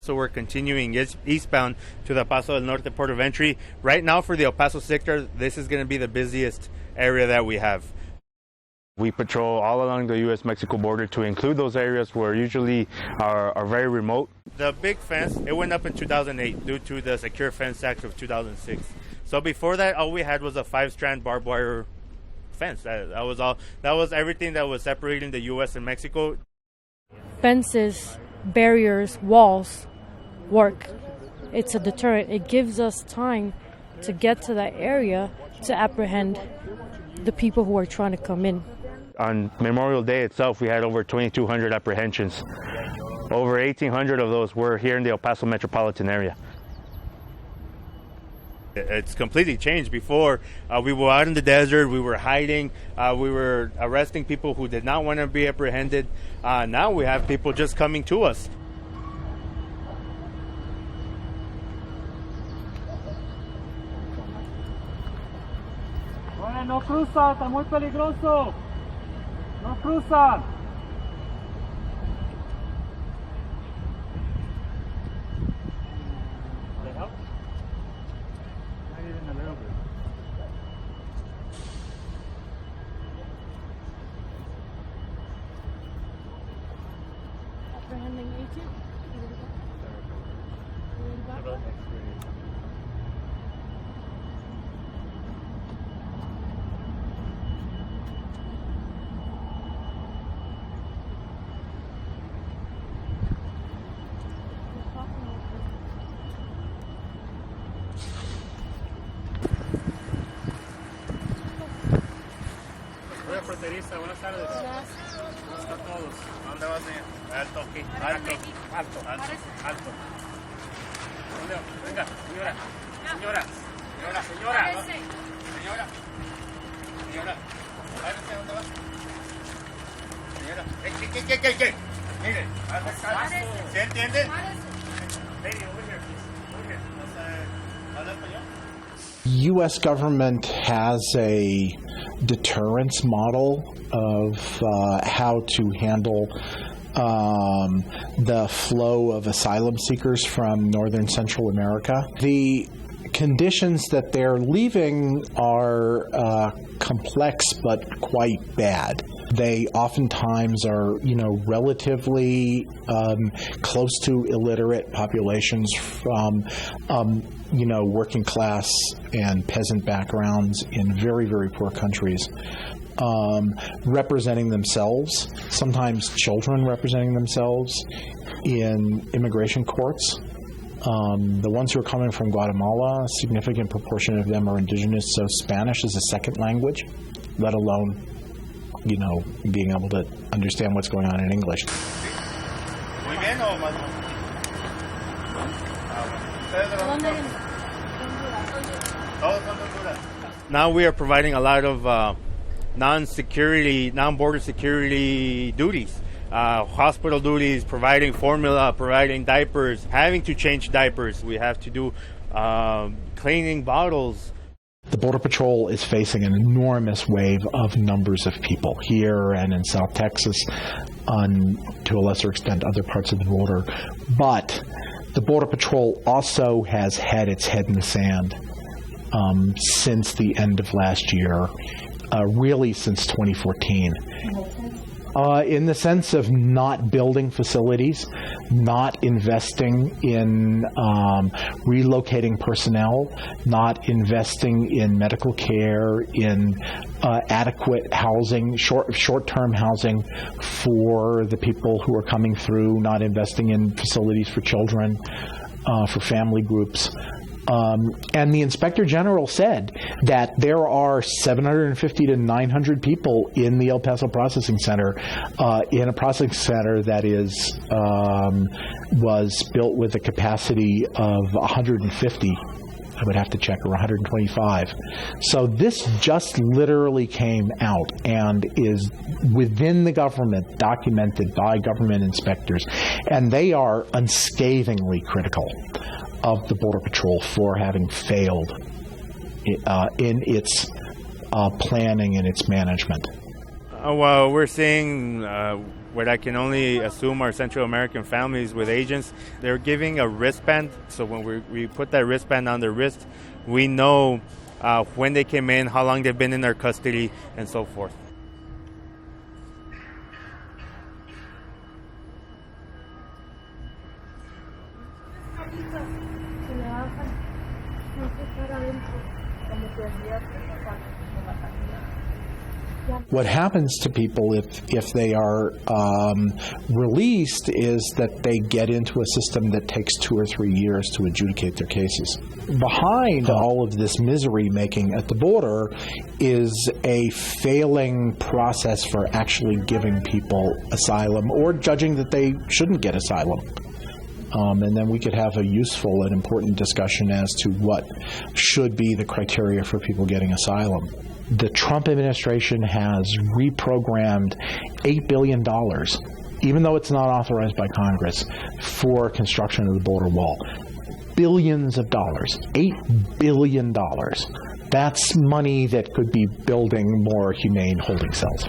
So we're continuing eastbound to the Paso del Norte port of entry. Right now for the El Paso sector, this is going to be the busiest area that we have. We patrol all along the U.S.-Mexico border to include those areas where usually are very remote. The big fence, it went up in 2008 due to the Secure Fence Act of 2006. So before that, all we had was a 5-strand barbed wire fence. That was all. That was everything that was separating the U.S. and Mexico. Fences, barriers, walls work. It's a deterrent. It gives us time to get to that area to apprehend the people who are trying to come in. On Memorial Day itself, we had over 2,200 apprehensions. Over 1,800 of those were here in the El Paso metropolitan area. It's completely changed. Before, we were out in the desert, we were hiding, we were arresting people who did not want to be apprehended. Now we have people just coming to us. No cruzan, está muy peligroso. No cruzan. Apprehending agent? Fronteriza, buenas tardes. ¿Cómo están todos? ¿A dónde vas, señor? Alto, aquí. Alto. ¿Dónde va? Venga, señora. Párese, ¿dónde vas? Señora. ¿Qué? Mire, ¿se entiende? Lady, over here, please. ¿Habla español? U.S. government has a deterrence model of how to handle the flow of asylum seekers from northern Central America. The conditions that they're leaving are complex but quite bad. They oftentimes are, relatively close to illiterate populations from, working class and peasant backgrounds in very, very poor countries, representing themselves, sometimes children representing themselves in immigration courts. The ones who are coming from Guatemala, a significant proportion of them are indigenous, so Spanish is a second language, let alone being able to understand what's going on in English. Now we are providing a lot of non-border security duties. Hospital duties, providing formula, providing diapers, having to change diapers. We have to do cleaning bottles. The Border Patrol is facing an enormous wave of numbers of people here and in South Texas, to a lesser extent other parts of the border. But the Border Patrol also has had its head in the sand since the end of last year, really since 2014. In the sense of not building facilities, not investing in relocating personnel, not investing in medical care, in adequate housing, short-term housing for the people who are coming through, not investing in facilities for children, for family groups. And the Inspector General said that there are 750 to 900 people in the El Paso Processing Center, in a processing center that was built with a capacity of 150. I would have to check, or 125. So this just literally came out and is within the government, documented by government inspectors, and they are unscathingly critical of the Border Patrol for having failed in its planning and its management. Well, we're seeing what I can only assume are Central American families with agents. They're giving a wristband, so when we put that wristband on their wrist, we know when they came in, how long they've been in their custody, and so forth. What happens to people if they are released is that they get into a system that takes 2 or 3 years to adjudicate their cases. Behind all of this misery making at the border is a failing process for actually giving people asylum or judging that they shouldn't get asylum. And then we could have a useful and important discussion as to what should be the criteria for people getting asylum. The Trump administration has reprogrammed $8 billion, even though it's not authorized by Congress, for construction of the border wall. Billions of dollars, $8 billion. That's money that could be building more humane holding cells.